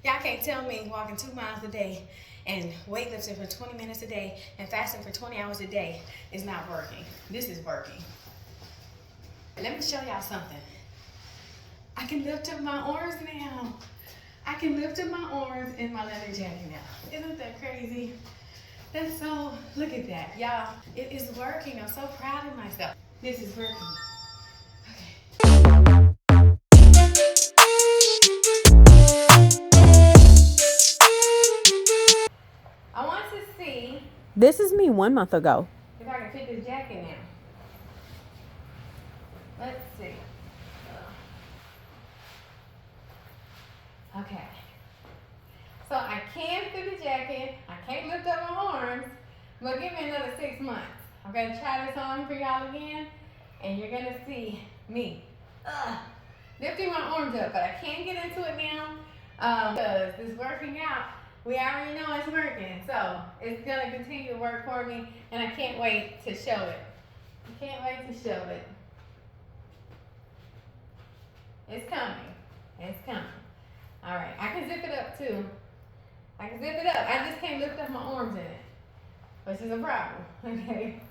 Y'all can't tell me walking 2 miles a day and weightlifting for 20 minutes a day and fasting for 20 hours a day is not working. This is working. Let me show y'all something. I can lift up my arms now. I can lift up my arms in my leather jacket now. Isn't that crazy? That's so, look at that, y'all. It is working. I'm so proud of myself. This is working. I want to see. This is me 1 month ago. If I can fit this jacket now. Let's see. Okay. So I can fit the jacket. I can't lift up my arms. But give me another 6 months. I'm going to try this on for y'all again. And you're going to see me lifting my arms up. But I can't get into it now. Because it's working out. We already know it's working. So it's going to continue to work for me. And I can't wait to show it. I can't wait to show it. It's coming. It's coming. All right. I can zip it up too. I can zip it up. I just can't lift up my arms in it, which is a problem. Okay.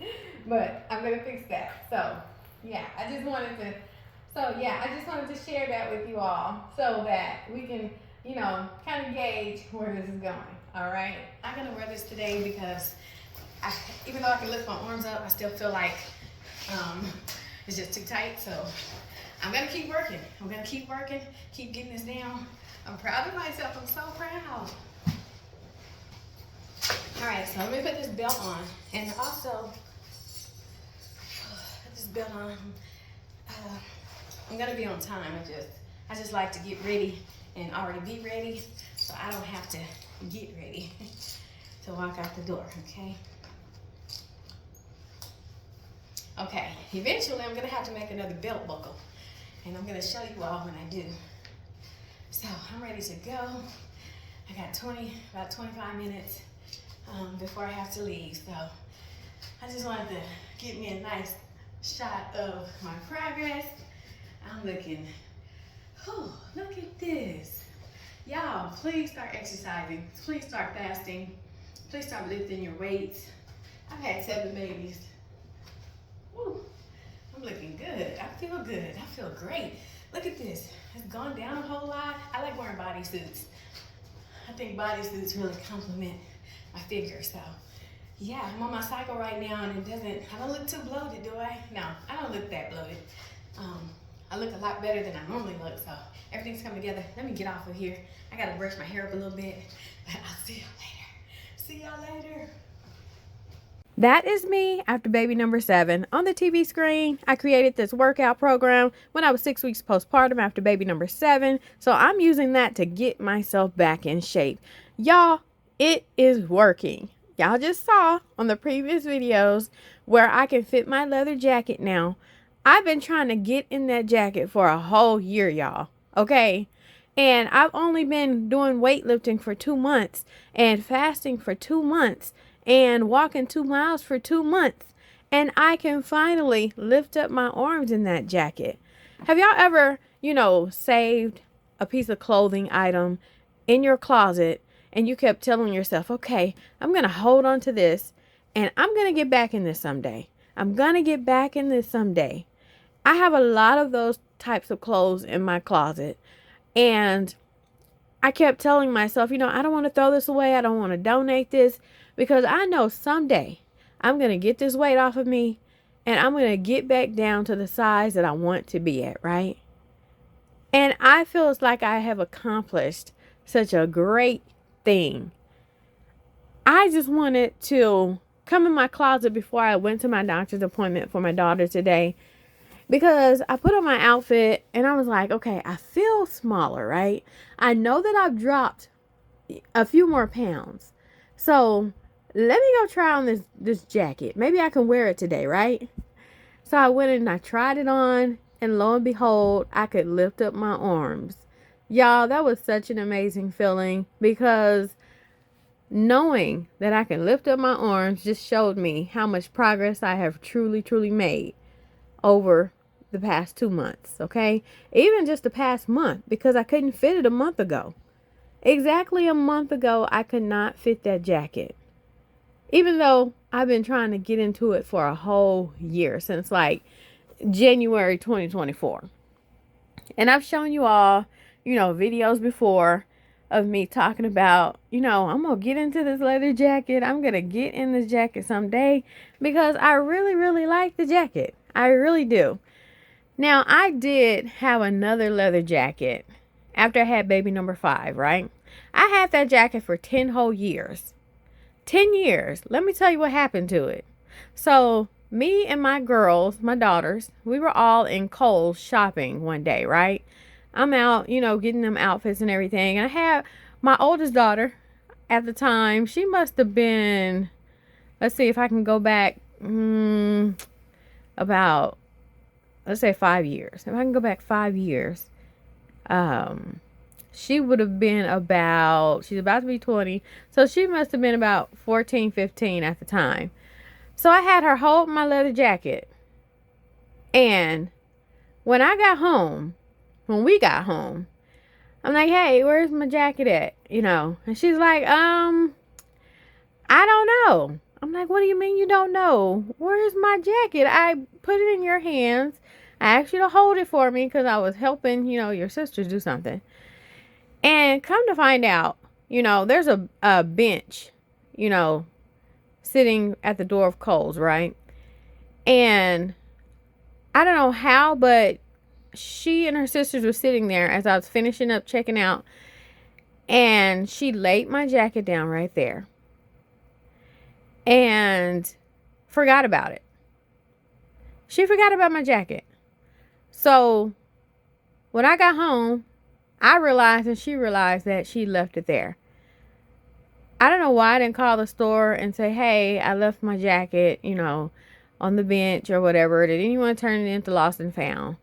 But I'm going to fix that. So, yeah. I just wanted to share that with you all so that we can, kind of gauge where this is going. All right. I'm going to wear this today because even though I can lift my arms up, I still feel like it's just too tight. So I'm going to keep working. I'm going to keep working, keep getting this down. I'm proud of myself. I'm so proud. All right, so let me put this belt on. And also, put this belt on. I'm going to be on time. I just like to get ready and already be ready so I don't have to get ready to walk out the door, okay? Okay, eventually I'm going to have to make another belt buckle. And I'm going to show you all when I do. So I'm ready to go. I got about 25 minutes before I have to leave. So I just wanted to get me a nice shot of my progress. I'm looking, look at this. Y'all, please start exercising. Please start fasting. Please start lifting your weights. I've had 7 babies. Woo. I'm looking good. I feel good. I feel great. Look at this. It's gone down a whole lot. I like wearing bodysuits. I think bodysuits really compliment my figure. So, yeah, I'm on my cycle right now, and I don't look too bloated, do I? No, I don't look that bloated. I look a lot better than I normally look, so everything's coming together. Let me get off of here. I got to brush my hair up a little bit, but I'll see y'all later. See y'all later. That is me after baby number 7. On the TV screen, I created this workout program when I was 6 weeks postpartum after baby number 7. So I'm using that to get myself back in shape. Y'all, it is working. Y'all just saw on the previous videos where I can fit my leather jacket now. I've been trying to get in that jacket for a whole year, y'all. Okay? And I've only been doing weightlifting for 2 months and fasting for 2 months. And walking 2 miles for 2 months. And I can finally lift up my arms in that jacket. Have y'all ever, saved a piece of clothing item in your closet and you kept telling yourself, okay, I'm going to hold on to this and I'm going to get back in this someday. I'm going to get back in this someday. I have a lot of those types of clothes in my closet. And I kept telling myself, I don't want to throw this away. I don't want to donate this. Because I know someday I'm going to get this weight off of me and I'm going to get back down to the size that I want to be at, right? And I feel it's like I have accomplished such a great thing. I just wanted to come in my closet before I went to my doctor's appointment for my daughter today. Because I put on my outfit and I was like, okay, I feel smaller, right? I know that I've dropped a few more pounds. So let me go try on this jacket. Maybe I can wear it today, right? So I went and I tried it on, and lo and behold, I could lift up my arms. Y'all, that was such an amazing feeling because knowing that I can lift up my arms just showed me how much progress I have truly, truly made over the past 2 months, okay? Even just the past month, because I couldn't fit it a month ago. Exactly a month ago, I could not fit that jacket. Even though I've been trying to get into it for a whole year, since like January 2024. And I've shown you all, videos before of me talking about, I'm going to get into this leather jacket. I'm going to get in this jacket someday because I really, really like the jacket. I really do. Now, I did have another leather jacket after I had baby number 5, right? I had that jacket for 10 whole years. 10 years. Let me tell you what happened to it. So, me and my girls, my daughters, we were all in Kohl's shopping one day, right? I'm out, getting them outfits and everything. And I had my oldest daughter at the time. She must have been, let's see if I can go back, about, let's say 5 years. If I can go back 5 years, she would have been she's about to be 20. So she must have been about 14, 15 at the time. So I had her hold my leather jacket. And when we got home, I'm like, hey, where's my jacket at? And she's like, I don't know. I'm like, what do you mean you don't know? Where's my jacket? I put it in your hands. I asked you to hold it for me because I was helping, your sisters do something. And come to find out, there's a bench, sitting at the door of Kohl's, right? And I don't know how, but she and her sisters were sitting there as I was finishing up checking out. And she laid my jacket down right there. And forgot about it. She forgot about my jacket. So when I got home, I realized and she realized that she left it there. I don't know why I didn't call the store and say, hey, I left my jacket, on the bench or whatever. Did anyone turn it into lost and found?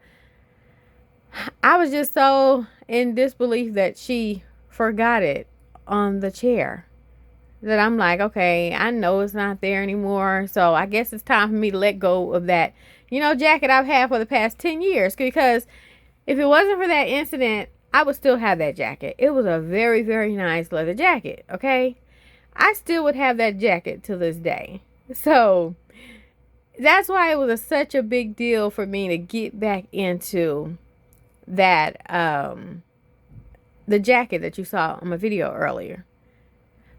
I was just so in disbelief that she forgot it on the chair that I'm like, okay, I know it's not there anymore. So I guess it's time for me to let go of that, jacket I've had for the past 10 years. Because if it wasn't for that incident, I would still have that jacket. It was a very, very nice leather jacket, okay? I still would have that jacket to this day. So that's why it was such a big deal for me to get back into that, the jacket that you saw on my video earlier.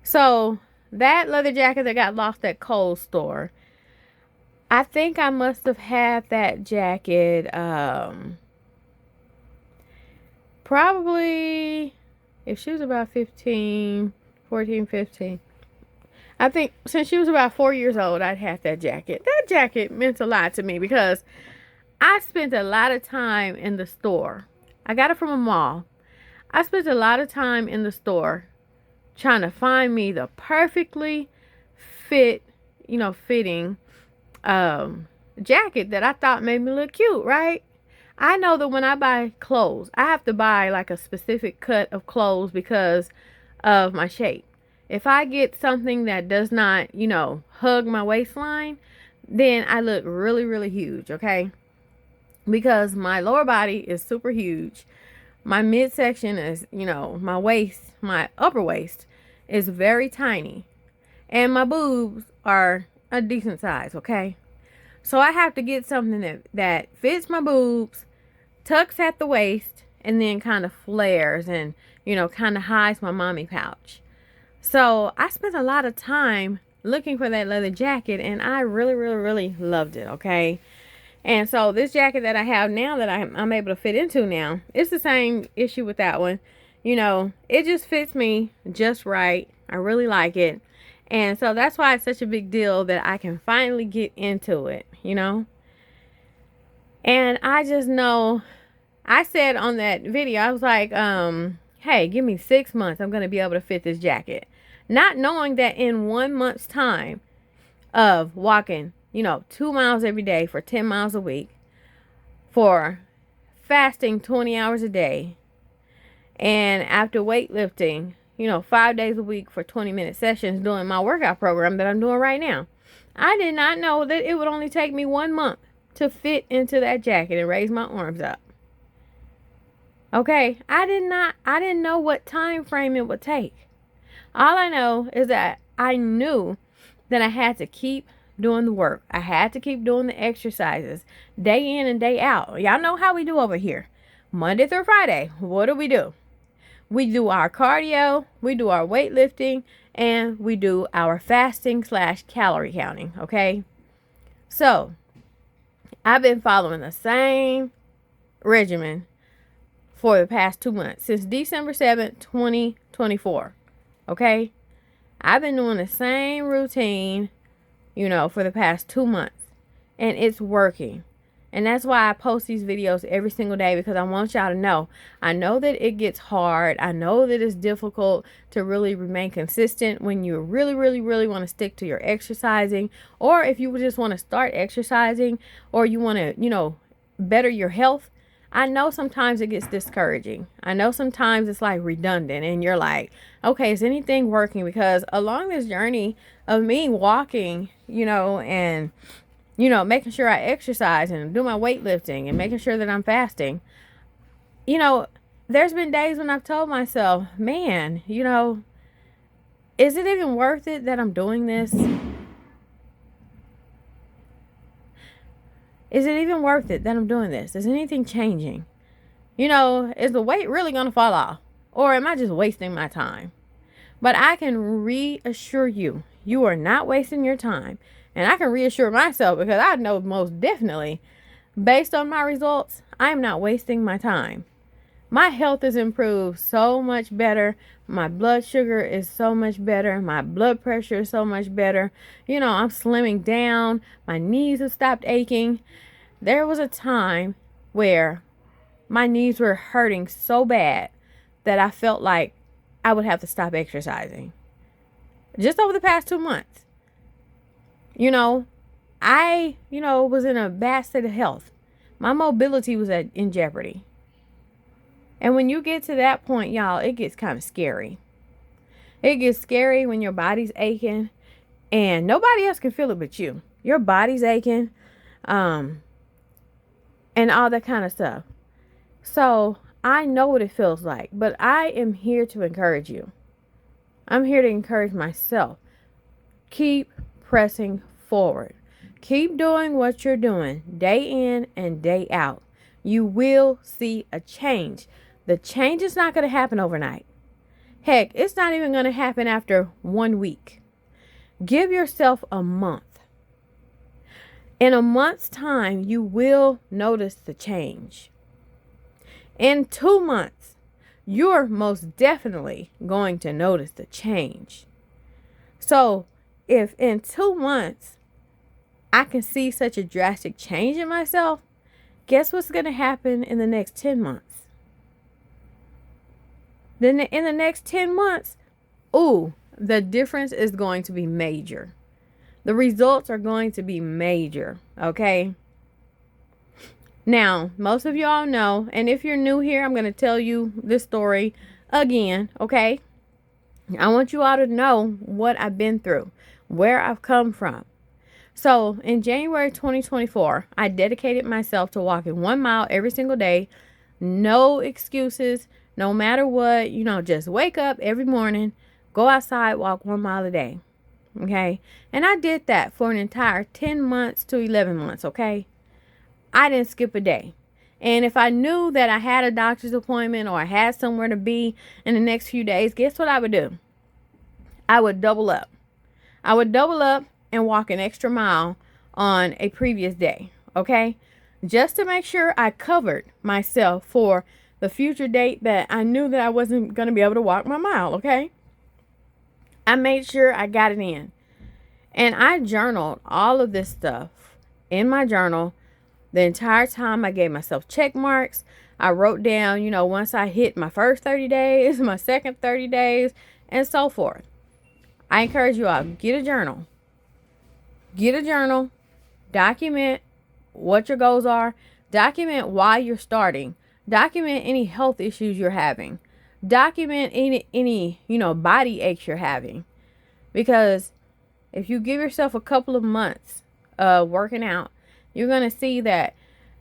So that leather jacket that got lost at Kohl's store, I think I must have had that jacket, probably, if she was about 14, 15. I think since she was about 4 years old, I'd had that jacket. That jacket meant a lot to me because I spent a lot of time in the store. I got it from a mall. I spent a lot of time in the store trying to find me the perfectly fitting jacket that I thought made me look cute, right? I know that when I buy clothes, I have to buy like a specific cut of clothes because of my shape. If I get something that does not, hug my waistline, then I look really, really huge, okay? Because my lower body is super huge. My midsection is, my waist, my upper waist is very tiny. And my boobs are a decent size, okay? So I have to get something that fits my boobs, tucks at the waist, and then kind of flares and, kind of hides my mommy pouch. So I spent a lot of time looking for that leather jacket, and I really, really, really loved it, okay? And so this jacket that I have now that I'm able to fit into now, it's the same issue with that one. It just fits me just right. I really like it. And so that's why it's such a big deal that I can finally get into it, And I just know, I said on that video, I was like, hey, give me 6 months. I'm going to be able to fit this jacket. Not knowing that in 1 month's time of walking, 2 miles every day for 10 miles a week, for fasting 20 hours a day, and after weightlifting, 5 days a week for 20-minute sessions doing my workout program that I'm doing right now. I did not know that it would only take me 1 month to fit into that jacket and raise my arms up. Okay, I didn't know what time frame it would take. All I know is that I knew that I had to keep doing the work. I had to keep doing the exercises day in and day out. Y'all know how we do over here. Monday through Friday, what do? We do our cardio, we do our weightlifting, and we do our fasting / calorie counting, okay? So, I've been following the same regimen for the past 2 months, since December 7th, 2024, okay? I've been doing the same routine, for the past 2 months, and it's working. And that's why I post these videos every single day, because I want y'all to know. I know that it gets hard. I know that it's difficult to really remain consistent when you really, really, really want to stick to your exercising, or if you just want to start exercising, or you want to, better your health. I know sometimes it gets discouraging. I know sometimes it's like redundant and you're like, okay, is anything working? Because along this journey of me walking, and making sure I exercise and do my weightlifting and making sure that I'm fasting, there's been days when I've told myself, man, is it even worth it that I'm doing this? Is it even worth it that I'm doing this? Is anything changing? Is the weight really going to fall off? Or am I just wasting my time? But I can reassure you, you are not wasting your time. And I can reassure myself, because I know most definitely, based on my results, I am not wasting my time. My health has improved so much better. My blood sugar is so much better. My blood pressure is so much better. I'm slimming down. My knees have stopped aching. There was a time where my knees were hurting so bad that I felt like I would have to stop exercising. Just over the past 2 months. I, was in a bad state of health. My mobility was in jeopardy. And when you get to that point, y'all, it gets kind of scary. It gets scary when your body's aching and nobody else can feel it but you. Your body's aching, and all that kind of stuff. So I know what it feels like, but I am here to encourage you. I'm here to encourage myself. Keep pressing forward. Keep doing what you're doing day in and day out. You will see a change. The change is not going to happen overnight. Heck, it's not even going to happen after 1 week. Give yourself a month. In a month's time, you will notice the change. In 2 months, you're most definitely going to notice the change. So, if in 2 months, I can see such a drastic change in myself, guess what's going to happen in the next 10 months? Then in the next 10 months, the difference is going to be major. The results are going to be major, okay? Now, most of y'all know, and if you're new here, I'm going to tell you this story again, okay? I want you all to know what I've been through, where I've come from. So, in January 2024, I dedicated myself to walking 1 mile every single day. No excuses, no matter what, just wake up every morning, go outside, walk 1 mile a day. Okay? And I did that for an entire 10 months to 11 months, okay? I didn't skip a day. And if I knew that I had a doctor's appointment or I had somewhere to be in the next few days, guess what I would do? I would double up. I would double up and walk an extra mile on a previous day, okay? Just to make sure I covered myself for the future date that I knew that I wasn't going to be able to walk my mile, okay? I made sure I got it in. And I journaled all of this stuff in my journal. The entire time I gave myself check marks. I wrote down, once I hit my first 30 days, my second 30 days, and so forth. I encourage you all, get a journal. Get a journal. Document what your goals are. Document why you're starting. Document any health issues you're having. Document any body aches you're having. Because if you give yourself a couple of months of working out, you're going to see that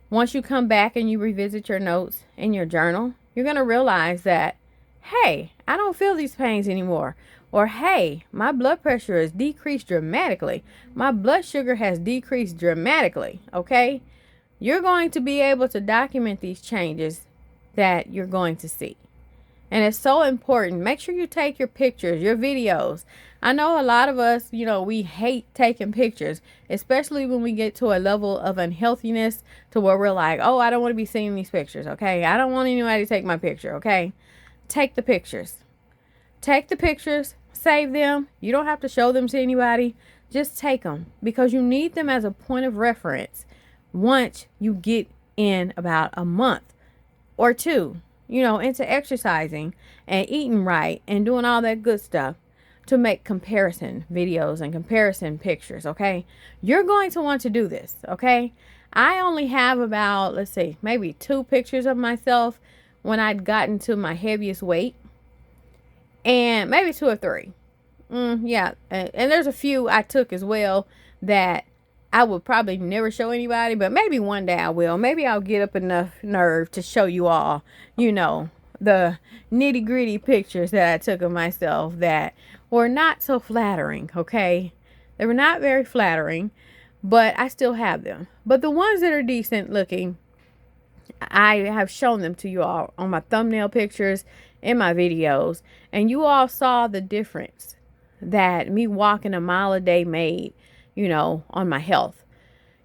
once you come back and you revisit your notes in your journal, you're going to realize that, hey, I don't feel these pains anymore. Or, hey, my blood pressure has decreased dramatically. My blood sugar has decreased dramatically. Okay? You're going to be able to document these changes that you're going to see. And it's so important. Make sure you take your pictures, your videos. I know a lot of us, we hate taking pictures, especially when we get to a level of unhealthiness to where we're like, oh, I don't want to be seeing these pictures. Okay? I don't want anybody to take my picture. Okay? Take the pictures. Take the pictures. Save them. You don't have to show them to anybody. Just take them because you need them as a point of reference once you get in about a month or two, into exercising and eating right and doing all that good stuff to make comparison videos and comparison pictures. Okay. You're going to want to do this. Okay. I only have about, let's see, maybe 2 pictures of myself when I'd gotten to my heaviest weight. And maybe 2 or 3. Yeah. And there's a few I took as well that I would probably never show anybody, but maybe one day I will. Maybe I'll get up enough nerve to show you all, the nitty gritty pictures that I took of myself that were not so flattering. Okay. They were not very flattering, but I still have them. But the ones that are decent looking, I have shown them to you all on my thumbnail pictures in my videos, and you all saw the difference that me walking a mile a day made, on my health.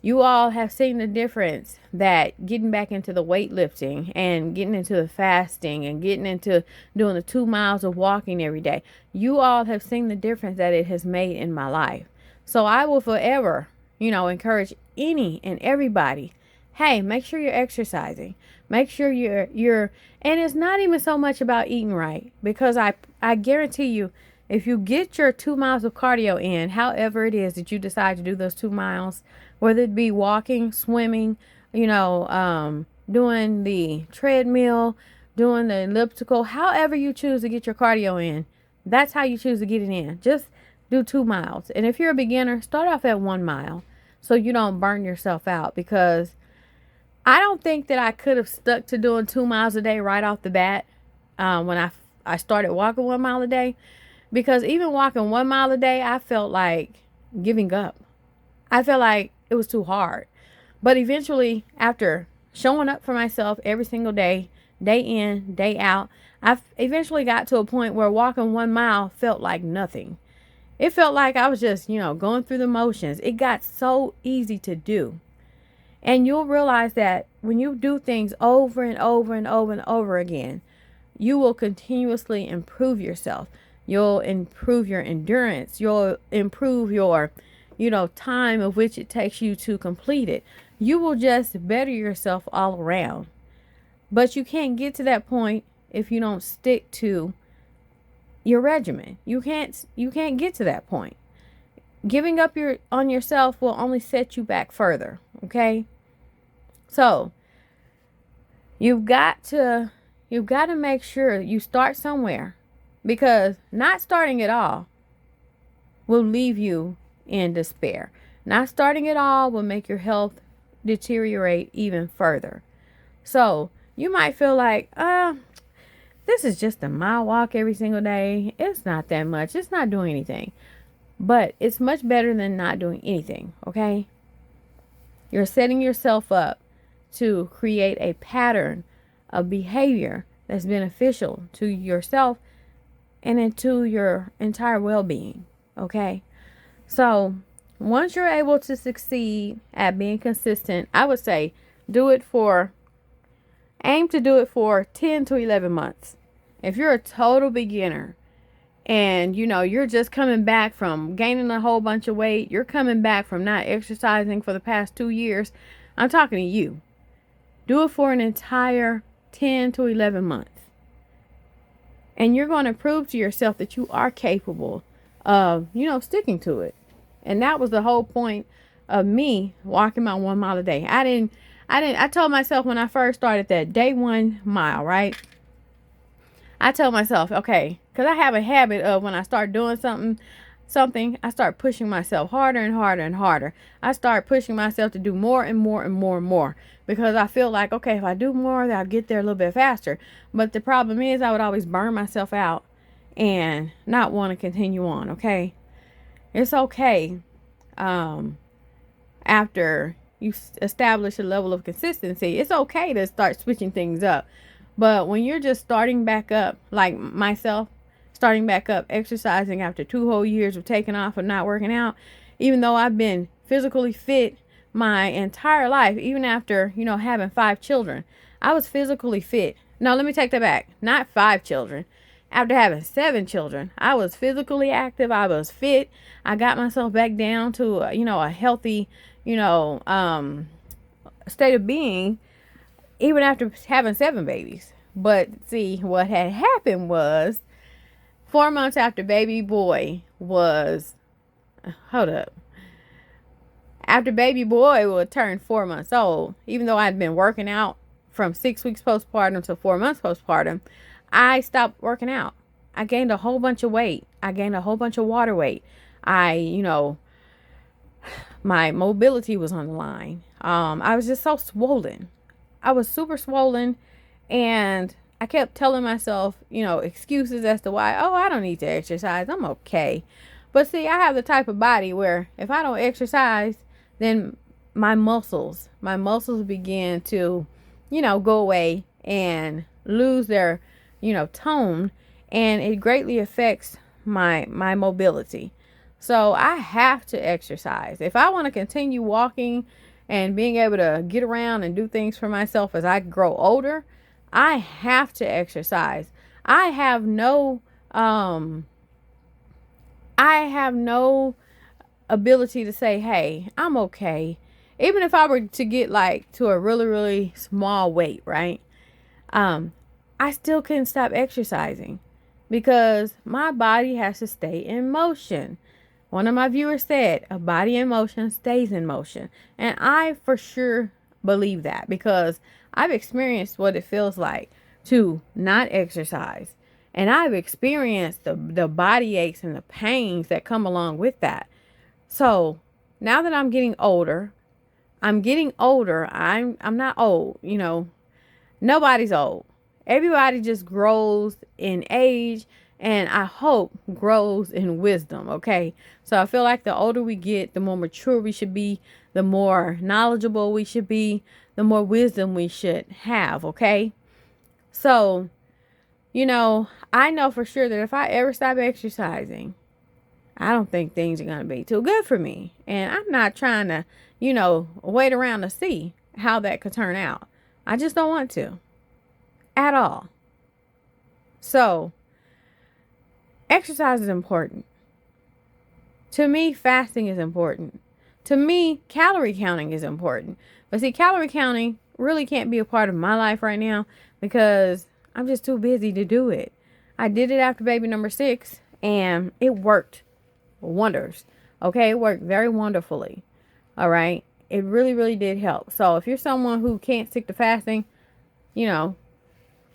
You all have seen the difference that getting back into the weightlifting and getting into the fasting and getting into doing the 2 miles of walking every day. You all have seen the difference that it has made in my life. So I will forever, encourage any and everybody. Hey, make sure you're exercising. Make sure you're, and it's not even so much about eating right, because I guarantee you, if you get your 2 miles of cardio in, however it is that you decide to do those 2 miles, whether it be walking, swimming, doing the treadmill, doing the elliptical, however you choose to get your cardio in, that's how you choose to get it in. Just do 2 miles. And if you're a beginner, start off at 1 mile so you don't burn yourself out, because I don't think that I could have stuck to doing 2 miles a day right off the bat when I started walking 1 mile a day. Because even walking 1 mile a day, I felt like giving up. I felt like it was too hard. But eventually, after showing up for myself every single day, day in, day out, I eventually got to a point where walking 1 mile felt like nothing. It felt like I was just, going through the motions. It got so easy to do. And you'll realize that when you do things over and over and over and over again, you will continuously improve yourself. You'll improve your endurance. You'll improve your, time of which it takes you to complete it. You will just better yourself all around. But you can't get to that point if you don't stick to your regimen. You can't get to that point. Giving up on yourself will only set you back further. Okay? So you've got to make sure you start somewhere. Because not starting at all will leave you in despair. Not starting at all will make your health deteriorate even further. So you might feel like, this is just a mile walk every single day. It's not that much. It's not doing anything. But it's much better than not doing anything, okay? You're setting yourself up to create a pattern of behavior that's beneficial to yourself and into your entire well-being, okay? So once you're able to succeed at being consistent, I would say aim to do it for 10 to 11 months. If you're a total beginner and, you're just coming back from gaining a whole bunch of weight, you're coming back from not exercising for the past 2 years, I'm talking to you. Do it for an entire 10 to 11 months. And you're going to prove to yourself that you are capable of, sticking to it. And that was the whole point of me walking my 1 mile a day. I told myself when I first started that day 1 mile, right? I told myself, okay, because I have a habit of when I start doing something, something, I start pushing myself harder and harder and harder. I start pushing myself to do more and more and more and more because I feel like, okay, if I do more, I'll get there a little bit faster. But the problem is I would always burn myself out and not want to continue on, okay? It's okay after you establish a level of consistency. It's okay to start switching things up. But when you're just starting back up, like myself, starting back up, exercising after 2 whole years of taking off and not working out, even though I've been physically fit my entire life, even after, having 5 children, I was physically fit. No, let me take that back. Not 5 children. After having 7 children, I was physically active. I was fit. I got myself back down to, a healthy, state of being, even after having 7 babies. But see, what had happened was 4 months after baby boy was, after baby boy would turn 4 months old, even though I'd been working out from 6 weeks postpartum to 4 months postpartum, I stopped working out. I gained a whole bunch of weight. I gained a whole bunch of water weight. My mobility was on the line. I was just so swollen. I was super swollen, and I kept telling myself, excuses as to why, I don't need to exercise. I'm okay. But see, I have the type of body where if I don't exercise, then my muscles begin to, go away and lose their, tone, and it greatly affects my mobility. So I have to exercise. If I want to continue walking and being able to get around and do things for myself as I grow older, I have to exercise. I have no ability to say, hey, I'm okay. Even if I were to get to a really, really small weight, right? I still couldn't stop exercising because my body has to stay in motion. One of my viewers said, a body in motion stays in motion. And I for sure believe that because I've experienced what it feels like to not exercise. And I've experienced the body aches and the pains that come along with that. So now that I'm getting older, I'm not old, nobody's old. Everybody just grows in age, and I hope grows in wisdom, okay? So I feel like the older we get, the more mature we should be, the more knowledgeable we should be, the more wisdom we should have, okay? So, I know for sure that if I ever stop exercising, I don't think things are going to be too good for me. And I'm not trying to, wait around to see how that could turn out. I just don't want to. At all. So, exercise is important. To me, fasting is important. To me, calorie counting is important. But see, calorie counting really can't be a part of my life right now because I'm just too busy to do it. I did it after baby number 6 and it worked wonders. Okay, it worked very wonderfully. All right. It really, really did help. So if you're someone who can't stick to fasting,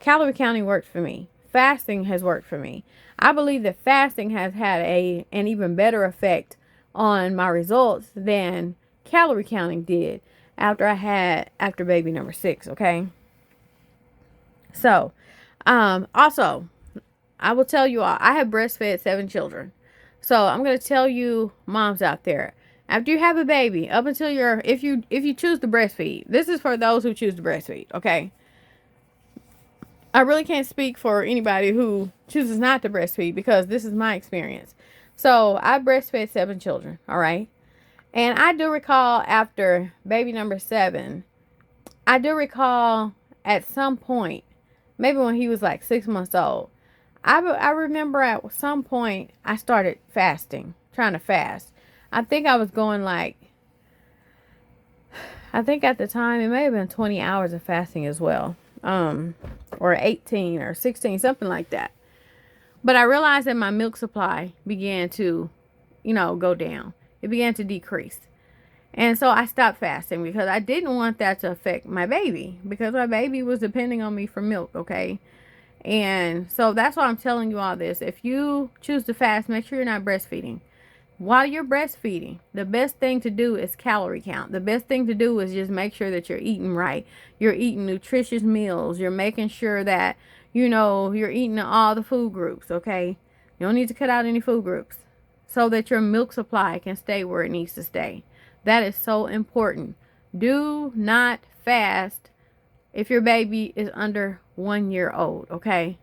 calorie counting works for me. Fasting has worked for me. I believe that fasting has had an even better effect on my results than calorie counting did after baby number 6. Okay. So, also, I will tell you all, I have breastfed 7 children. So I'm going to tell you moms out there, after you have a baby, up until if you choose to breastfeed, this is for those who choose to breastfeed. Okay. I really can't speak for anybody who chooses not to breastfeed because this is my experience. So I breastfed 7 children. All right. And I do recall after baby number 7, I do recall at some point, maybe when he was 6 months old, I remember at some point I started fasting, trying to fast. I think I was going I think at the time it may have been 20 hours of fasting as well. Or 18 or 16, something like that. But I realized that my milk supply began to, go down. It began to decrease. And so I stopped fasting because I didn't want that to affect my baby because my baby was depending on me for milk, okay? And so that's why I'm telling you all this. If you choose to fast, make sure you're not breastfeeding. while you're breastfeeding, the best thing to do is calorie count. The best thing to do is just make sure that you're eating right. You're eating nutritious meals. You're making sure that, you're eating all the food groups, okay? You don't need to cut out any food groups so that your milk supply can stay where it needs to stay. That is so important. Do not fast if your baby is under 1 year old, okay?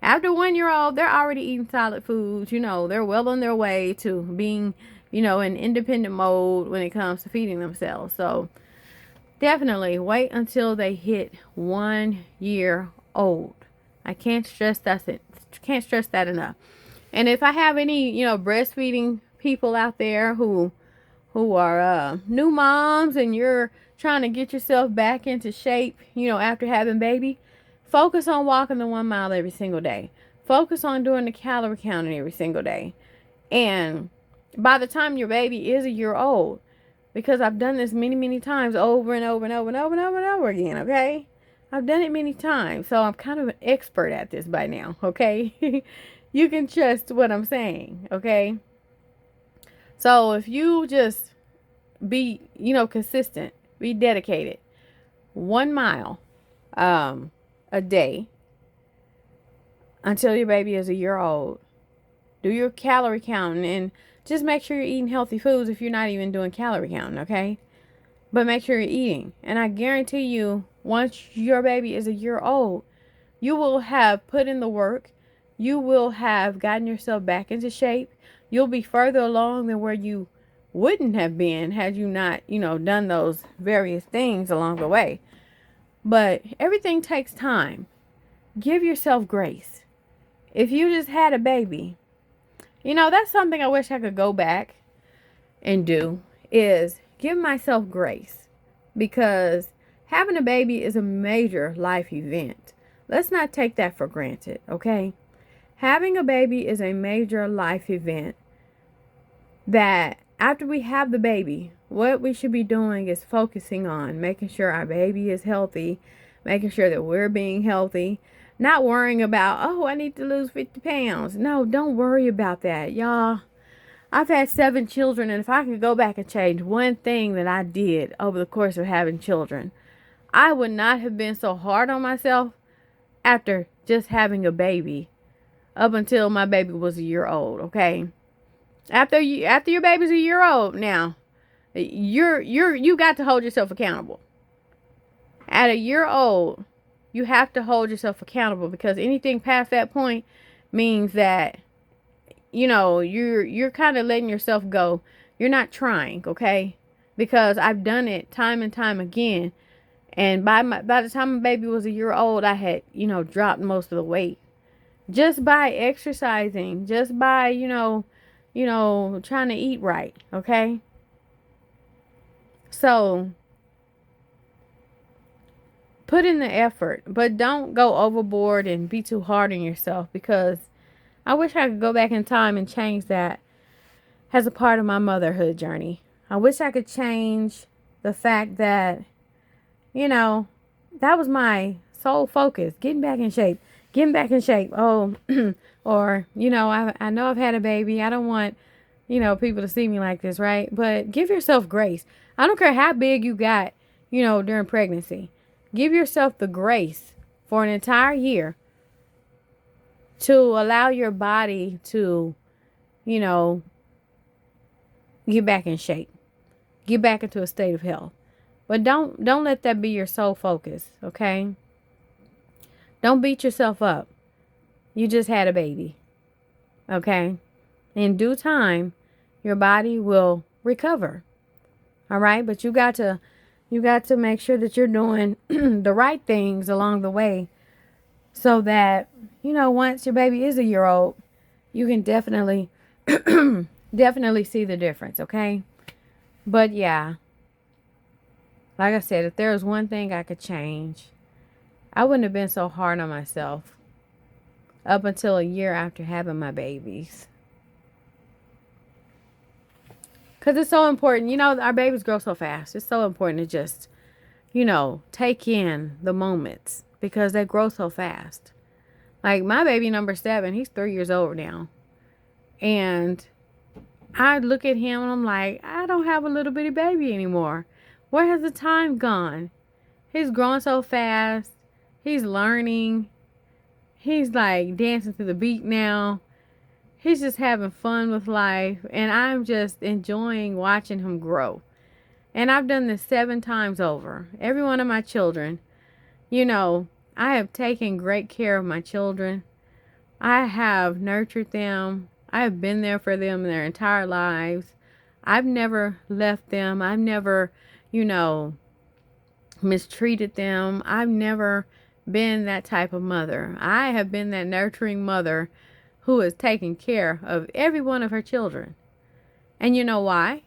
After 1 year old, they're already eating solid foods. They're well on their way to being, in independent mode when it comes to feeding themselves. So definitely wait until they hit 1 year old. I can't stress that enough. And if I have any, breastfeeding people out there who are new moms and you're trying to get yourself back into shape, after having baby, focus on walking the 1 mile every single day. Focus on doing the calorie counting every single day. And by the time your baby is 1 year old, because I've done this many, many times over and over and over and over and over and over again, okay? I've done it many times, so I'm kind of an expert at this by now, okay? You can trust what I'm saying, okay? So if you just be, consistent, be dedicated, 1 mile a day until your baby is 1 year old. Do your calorie counting and just make sure you're eating healthy foods if you're not even doing calorie counting, okay? But make sure you're eating. And I guarantee you, once your baby is 1 year old, you will have put in the work. You will have gotten yourself back into shape. You'll be further along than where you wouldn't have been had you not, done those various things along the way. But everything takes time. Give yourself grace. If you just had a baby, that's something I wish I could go back and do, is give myself grace, because having a baby is a major life event. Let's not take that for granted, okay? Having a baby is a major life event that after we have the baby, what we should be doing is focusing on making sure our baby is healthy, making sure that we're being healthy, not worrying about, oh, I need to lose 50 pounds. No, don't worry about that, y'all. I've had 7 children, and if I could go back and change one thing that I did over the course of having children, I would not have been so hard on myself after just having a baby up until my baby was 1 year old, okay? After your baby's 1 year old, now you got to hold yourself accountable. At 1 year old, you have to hold yourself accountable, because anything past that point means that you're kind of letting yourself go. You're not trying, okay? Because I've done it time and time again, and by the time my baby was 1 year old, I had dropped most of the weight just by exercising, just by trying to eat right, okay? So put in the effort, but don't go overboard and be too hard on yourself, because I wish I could go back in time and change that as a part of my motherhood journey. I wish I could change the fact that, that was my sole focus, getting back in shape. Oh, or, I know I've had a baby. I don't want, people to see me like this, right? But give yourself grace. I don't care how big you got, during pregnancy. Give yourself the grace for an entire year to allow your body to, get back in shape. Get back into a state of health. But don't let that be your sole focus, okay? Don't beat yourself up. You just had a baby, okay? In due time, your body will recover, all right? But you got to make sure that you're doing the right things along the way, so that, once your baby is 1 year old, you can definitely see the difference, okay? But yeah, like I said, if there was one thing I could change, I wouldn't have been so hard on myself up until 1 year after having my babies. Because it's so important. Our babies grow so fast. It's so important to just, take in the moments, because they grow so fast. Like my baby number 7, he's 3 years old now. And I look at him and I'm like, I don't have a little bitty baby anymore. Where has the time gone? He's growing so fast. He's learning. He's like dancing to the beat now. He's just having fun with life. And I'm just enjoying watching him grow. And I've done this 7 times over. Every one of my children, you know, I have taken great care of my children. I have nurtured them. I have been there for them their entire lives. I've never left them. I've never, you know, mistreated them. I've never been that type of mother. I have been that nurturing mother who has taken care of every one of her children. And you know why?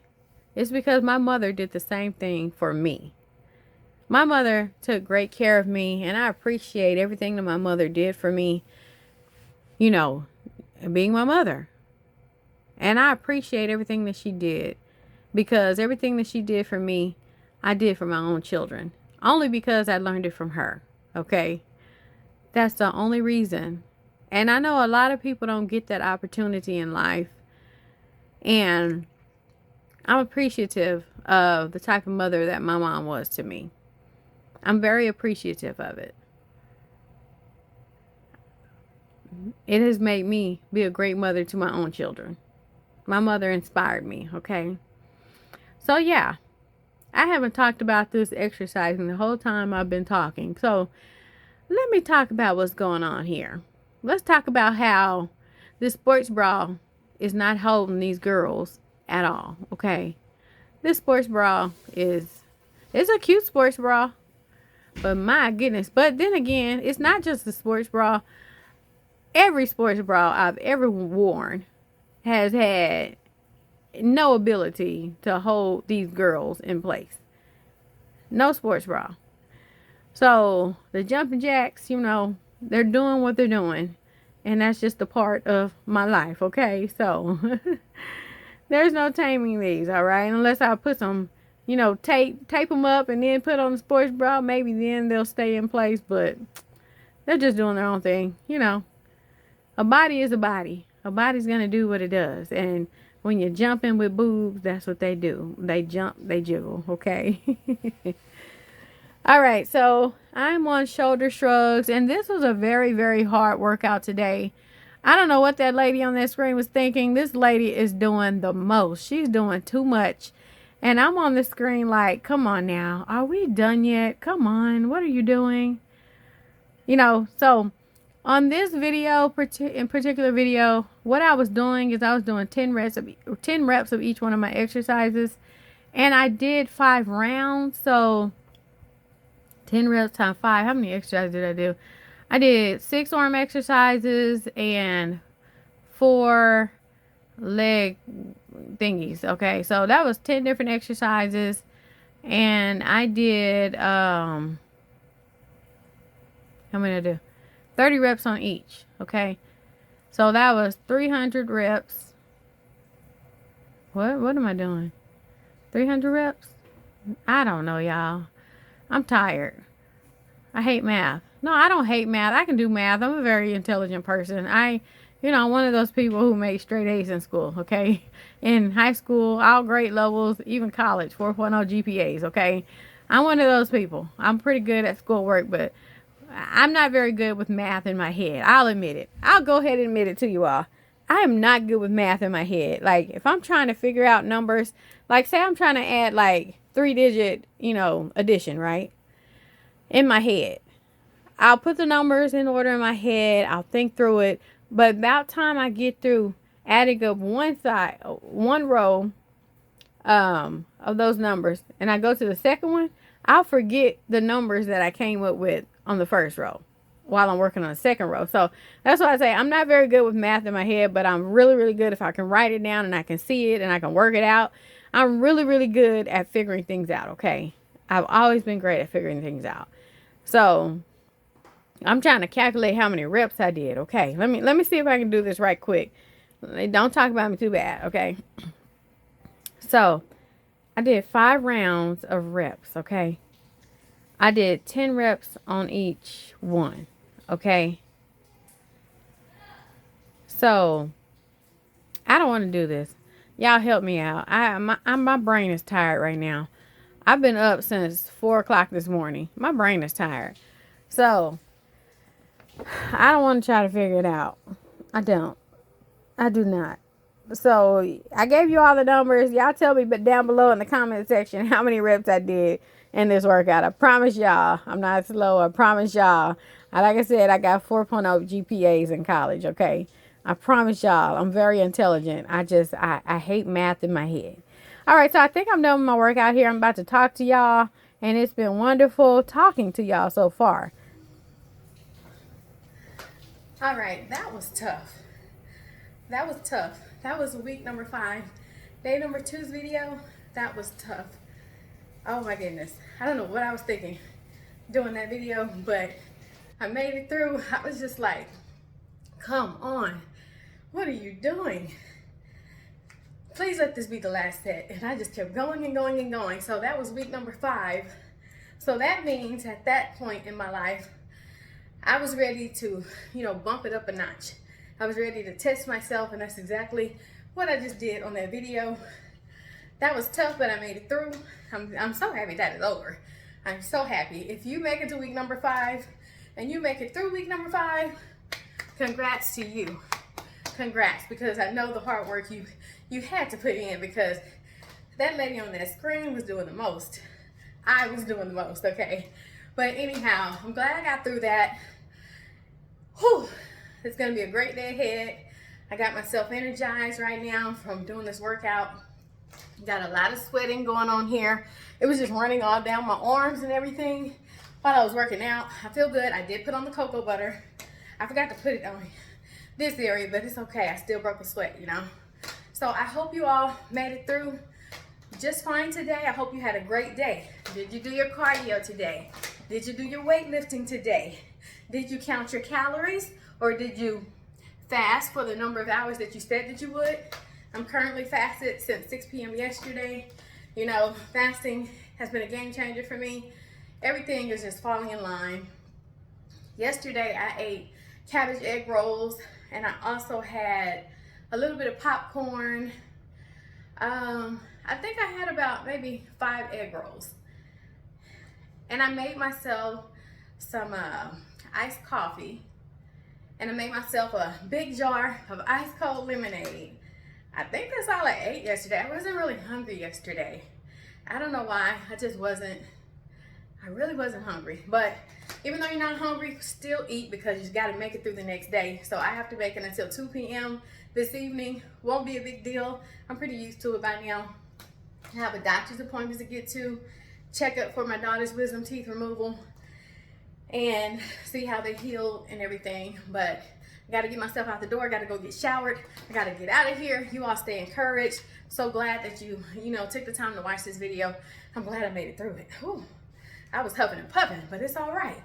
It's because my mother did the same thing for me. My mother took great care of me, and I appreciate everything that my mother did for me, you know, being my mother. And I appreciate everything that she did, because everything that she did for me, I did for my own children. Only because I learned it from her. Okay? That's the only reason. And I know a lot of people don't get that opportunity in life. And I'm appreciative of the type of mother that my mom was to me. I'm very appreciative of it. It has made me be a great mother to my own children. My mother inspired me, okay? So yeah, I haven't talked about this exercising the whole time I've been talking. So let me talk about what's going on here. Let's talk about how this sports bra is not holding these girls at all, okay? This sports bra it's a cute sports bra, but my goodness. But then again, it's not just the sports bra. Every sports bra I've ever worn has had no ability to hold these girls in place. No sports bra. So the jumping jacks, you know, they're doing what they're doing. And that's just a part of my life, okay? So there's no taming these, all right? Unless I put some, you know, tape them up and then put on the sports bra. Maybe then they'll stay in place. But they're just doing their own thing, you know. A body is a body. A body's going to do what it does. And when you're jumping with boobs, that's what they do. They jump, they jiggle, okay? All right, so I'm on shoulder shrugs. And this was a very, very hard workout today. I don't know what that lady on that screen was thinking. This lady is doing the most. She's doing too much. And I'm on the screen like, come on now. Are we done yet? Come on. What are you doing? You know, so on this video, in particular video, what I was doing is I was doing 10 reps of each one of my exercises. And I did 5 rounds. So 10 reps times 5. How many exercises did I do? I did 6 arm exercises and 4 leg thingies. Okay, so that was 10 different exercises. And I did, how many did I do? 30 reps on each, okay? So that was 300 reps. What am I doing? 300 reps? I don't know, y'all. I'm tired. I hate math. No, I don't hate math. I can do math. I'm a very intelligent person. I'm one of those people who made straight A's in school, okay? In high school, all grade levels, even college, 4.0 GPAs, okay? I'm one of those people. I'm pretty good at schoolwork, but I'm not very good with math in my head. I'll admit it. I'll go ahead and admit it to you all. I am not good with math in my head. Like, if I'm trying to figure out numbers, like, say I'm trying to add, like, 3-digit, addition, right? In my head. I'll put the numbers in order in my head. I'll think through it. But about time I get through adding up one row of those numbers, and I go to the second one, I'll forget the numbers that I came up with on the first row while I'm working on the second row. So that's why I say I'm not very good with math in my head, but I'm really, really good if I can write it down and I can see it and I can work it out. I'm really, really good at figuring things out, okay? I've always been great at figuring things out. So I'm trying to calculate how many reps I did, okay? Let me see if I can do this right quick. Don't talk about me too bad, okay? So I did 5 rounds of reps, okay? I did 10 reps on each one, okay? So I don't want to do this. Y'all help me out. My brain is tired right now. I've been up since 4 o'clock this morning. My brain is tired. So, I don't want to try to figure it out. I don't. I do not. So, I gave you all the numbers. Y'all tell me but down below in the comment section how many reps I did in this workout. I promise y'all, I'm not slow. I promise y'all. Like I said, I got 4.0 GPAs in college, okay? I promise y'all, I'm very intelligent. I hate math in my head. All right, so I think I'm done with my workout here. I'm about to talk to y'all, and it's been wonderful talking to y'all so far. All right, that was tough. That was tough. That was week number 5. Day number 2's video, that was tough. Oh my goodness. I don't know what I was thinking doing that video, but I made it through. I was just like, come on. What are you doing? Please let this be the last set. And I just kept going and going and going. So that was week number 5. So that means at that point in my life, I was ready to, bump it up a notch. I was ready to test myself, and that's exactly what I just did on that video. That was tough, but I made it through. I'm so happy that it's over. I'm so happy. If you make it to week number 5 and you make it through week number 5, congrats to you. Congrats, because I know the hard work you had to put in, because that lady on that screen was doing the most. I was doing the most, okay? But anyhow, I'm glad I got through that. Whew. It's gonna be a great day ahead. I got myself energized right now from doing this workout. Got a lot of sweating going on here. It was just running all down my arms and everything while I was working out. I feel good. I did put on the cocoa butter. I forgot to put it on this area, but it's okay. I still broke a sweat, So I hope you all made it through just fine today. I hope you had a great day. Did you do your cardio today? Did you do your weightlifting today? Did you count your calories, or did you fast for the number of hours that you said that you would? I'm currently fasted since 6 p.m. yesterday. Fasting has been a game changer for me. Everything is just falling in line. Yesterday I ate cabbage egg rolls, and I also had a little bit of popcorn. I think I had about maybe 5 egg rolls. And I made myself some iced coffee. And I made myself a big jar of ice cold lemonade. I think that's all I ate yesterday. I wasn't really hungry yesterday. I don't know why. I really wasn't hungry. But even though you're not hungry, still eat, because you just got to make it through the next day. So I have to make it until 2 p.m. this evening. Won't be a big deal. I'm pretty used to it by now. I have a doctor's appointment to get to, check up for my daughter's wisdom teeth removal, and see how they heal and everything. But I got to get myself out the door. I got to go get showered. I got to get out of here. You all stay encouraged. So glad that you took the time to watch this video. I'm glad I made it through it. Whew. I was huffing and puffing, but it's all right.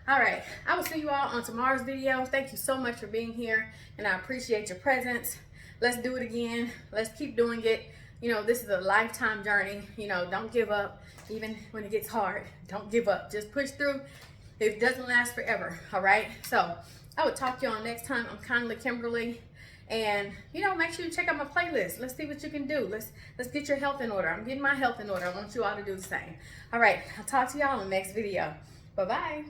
All right, I will see you all on tomorrow's video. Thank you so much for being here, and I appreciate your presence. Let's do it again. Let's keep doing it. This is a lifetime journey. Don't give up, even when it gets hard. Don't give up. Just push through. It doesn't last forever, all right? So I will talk to you all next time. I'm Kindly Kimberly. And, make sure you check out my playlist. Let's see what you can do. Let's get your health in order. I'm getting my health in order. I want you all to do the same. All right, I'll talk to y'all in the next video. Bye-bye.